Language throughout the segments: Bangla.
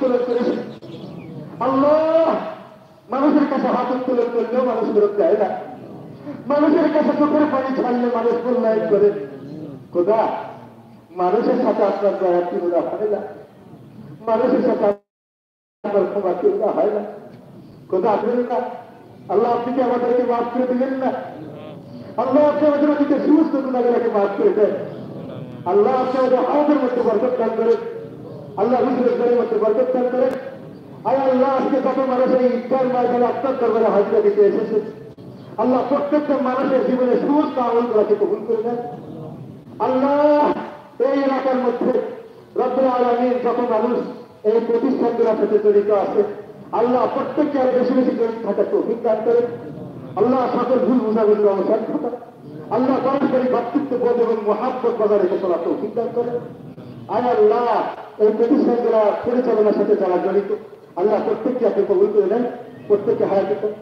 উত্তোলন করেছে। আল্লাহ, মানুষের কাছে হাত উত্তোলন করলেও মানুষ ফেরত দেয় না, মানুষের কাছে চোখের পানি ছাড়লে মানুষ মূল্যায়ন করে। খোদা, মানুষের সাথে আপনার দয়া তুলনা হয় না, মানুষের সাথে আপনার ক্ষমা তুলনা হয় না। খোদা, আপনি না, আল্লাহ আপনি কি আমাদেরকে মাফ করে দিলেন না? আল্লাহ আপনি আমাদের অতীতে সমস্ত গুণাগুলোকে মাফ করে দেন। আল্লাহ আপনি আমাদের হাতের মধ্যে বরকত দান করেন। আল্লাহ রোজগারের মধ্যে বরকত দান করেন। আয় আল্লাহ, আজকে কত মানুষ এই ইফতার মার্কেটে আপনার দরবারে হাজিরা দিতে এসেছে। আল্লাহ প্রত্যেকটা মানুষের জীবনে সমস্ত আমলগুলোকে কবুল করে দেন। আল্লাহ, এই এলাকার মধ্যে রব্বুল আলামিন যত মানুষ এই প্রতিষ্ঠানগুলোর সাথে জড়িত আছে, আল্লাহ প্রত্যেককে আরো বেশি বেশি জড়িত থাকার তৌফিক দান করেন। আল্লাহ সকল ভুল বুঝাবুঝির অবসান ঘটান। আল্লাহ পারস্পরিক ভ্রাতৃত্ব বোধ এবং মহাব্বত বজায় রেখে চলা তৌফিক দান করেন। আয় আল্লাহ, এই প্রতিষ্ঠানগুলো পরিচালনার সাথে যারা জড়িত, আল্লাহ প্রত্যেককে আপনি কবুল করে নেন, প্রত্যেককে হায়াত দেন।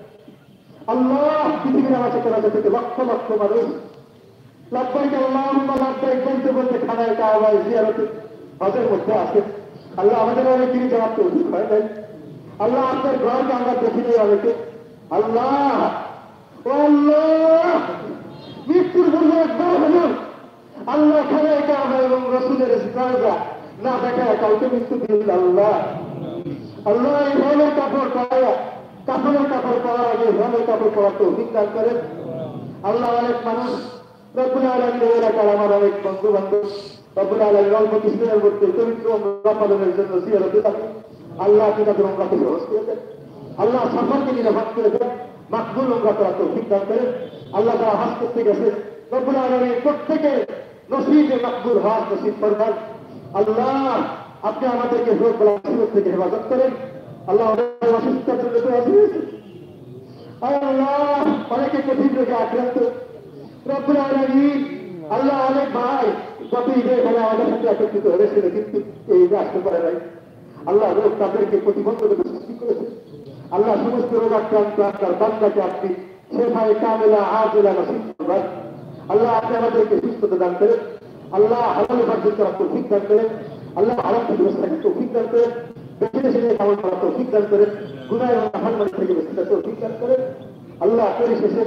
আল্লাহ, পৃথিবীর আমার সাথে থেকে লক্ষ লক্ষ মানুষ লাব্বাইক আল্লাহুম্মা লাব্বাইক বলতে বলতে খানায় কাবায় জিয়ারতে হজের মধ্যে আছে। আল্লাহ, আমাদের অনেকেরই যাওয়ার তৌফিক হয় নাই। আল্লাহ, আপনার ঘরকে আমরা দেখি নেই অনেকে। আল্লাহ, ও আল্লাহ, মৃত্যুর পূর্বে একবার হল আল্লাহ খানায় কাবা এবং রসুলের জায়গা না দেখা কাউকে মৃত্যু দিন। আল্লাহ, আল্লাহ, এই ধরনের কাপড় পাওয়া, কাপড়ের কাপড় পাওয়ার আগে ধরনের কাপড় পাওয়ার তৌফিক দান করেন। আল্লাহ, অনেক মানুষ রব্বুল আলামিন এলাকার আমার অনেক বন্ধু বান্ধব রব্বুল আলামিন অল্প কিছুদিনের মধ্যে পবিত্র উমরা পালনের জন্য জিয়ারতে থাকে। আল্লাহ, আপনি তাদের উমরাকে সহজ করে দেন। আল্লাহ, সফরকে নিরাপদ করে দেন, মাকবুল উমরা করার তৌফিক দান করেন। আল্লাহ, যারা হজ করতে গেছে রব্বুল আলামিন প্রত্যেকে নসিবে মাকবুল হজ নসিব করবেন। আল্লাহ, আপনি আমাদেরকে রোগ বলা মুসিবত থেকে হেফাজত করেন। আল্লাহ, অসুস্থতার জন্য দোয়া দিয়েছে। আল্লাহ, অনেকে কঠিন রোগে আক্রান্ত রব্বুল আলামিন। আল্লাহ, অনেক ভাই গত ঈদে এখানে আমাদের সাথে একত্রিত হয়েছিল, কিন্তু এই ঈদে আসতে পারে নাই। আল্লাহ, রোগ তাদেরকে প্রতিবন্ধকতা সৃষ্টি করেছে। আল্লাহ, সমস্ত রোগ আক্রান্ত আপনার বান্দাকে আপনি শেফায়ে কামিলা আজিলা নসিব করবেন। আল্লাহ, আপনি আমাদেরকে সুস্থতা দান করেন। আল্লাহ, হালাল উপার্জন করার তৌফিক দান করেন। আল্লাহ, হারাম থেকে বেঁচে থাকার তৌফিক দান করেন। বেশি বেশি আমল করার তৌফিক দান করেন। গুনাহ এবং নাফরমানি থেকে বেঁচে থাকার তৌফিক দান করেন। আল্লাহ, পরিশেষে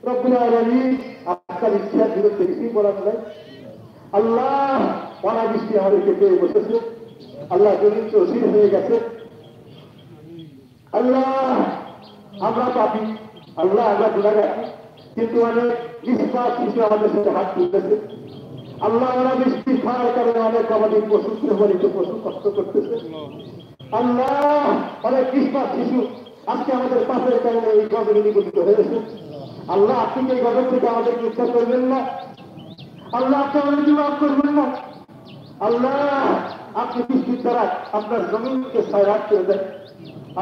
রব্বুল আলামিন আপনার ইচ্ছার বিরুদ্ধে কিছুই বলা যায়। আল্লাহ, অনাবৃষ্টি আমাদেরকে পেয়ে বসেছে। আল্লাহ, জমিন তো অস্থির হয়ে গেছে। আল্লাহ, আমরা পাপি, আল্লাহ আমরা গুনাহগার, কিন্তু অনেক নিষ্পাপ শিশু আমাদের সাথে হাত তুলতেছে। আল্লাহ, অনাবৃষ্টি খাওয়ার কারণে অনেক আমাদের পশু গৃহপালিত পশু কষ্ট করতেছে। আল্লাহ, অনেক নিষ্পাপ শিশু আজকে আমাদের পাপের কারণে এই গজবে নিগঠিত হয়েছে। আল্লাহ, আপনি কি এই গজব থেকে আমাদেরকে উদ্ধার করবেন না? আল্লাহ, আপনি আমাদেরকে মাফ করবেন না? আল্লাহ, আপনি বৃষ্টির দ্বারা আপনার জমিনকে সায়রাত করে দেন।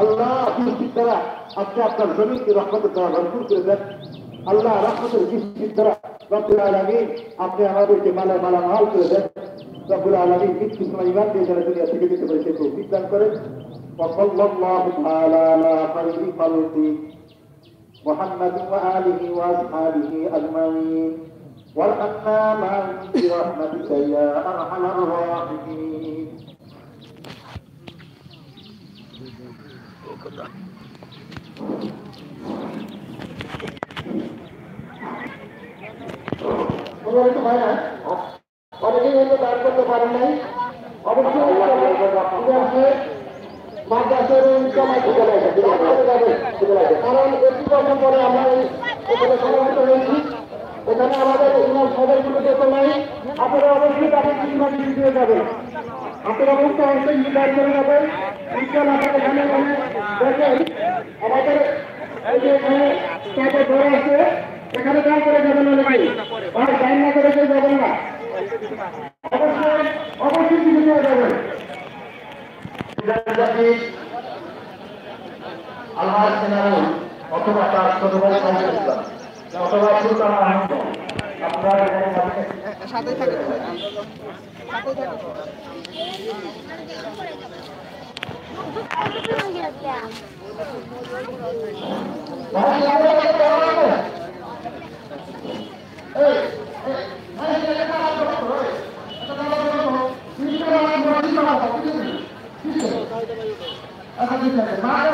আল্লাহ, বৃষ্টির দ্বারা আপনি আপনার জমিনকে রহমতের দ্বারা ভরপুর করে দেন। আল্লাহ, রহমতের বৃষ্টির দ্বারা রব্বুল আলামিন আপনি আমাদেরকে মালামাল করে দেন। রব্বুল আলামিন মৃত্যুর সময় ইমান দিয়ে যারা দুনিয়া থেকে যেতে পারে সে তৌফিক দান করেন। ওয়াসাল্লাল্লাহু তাআলা আলা খায়রি খালকি মুহাম্মাদ ওয়া আলিহি ওয়া আসহাবিহি আজমাইন ওয়ারহামনা মা'আহুম বিরহমাতিকা ইয়া আরহামার রাহিমিন। অনেকেই হয়তো দান করতে পারেন নাই, অবশ্যই মাদ্রাসার কারণ একটু বছর পরে আমরা এখানে সমবেত হয়েছি। এখানে আমাদের ইমাম সাহেবের কোনো বেতন নাই, আপনারা অবশ্যই তাদের কিংবা দিয়ে যাবেন। আপনারা অবশ্যই অবশ্যই দান করে যাবেন। ইনশাআল্লাহ আপনারা এখানে দেখেন আমাদের এই যে এখানে তাদের ঘর আছে, এখানে দান করে যাবেন অনেকেই, আর দান না করে কেউ যাবেন না, অবশ্যই অবশ্যই কিছু দিয়ে যাবেন। আল্লাহ সেনারুল অথবা তার ছোট ভাই সাইদুল ইসলাম অথবা সুলতান আহমদ, আপনারা সাথে থাকেন। আচ্ছা ঠিক আছে, মাকে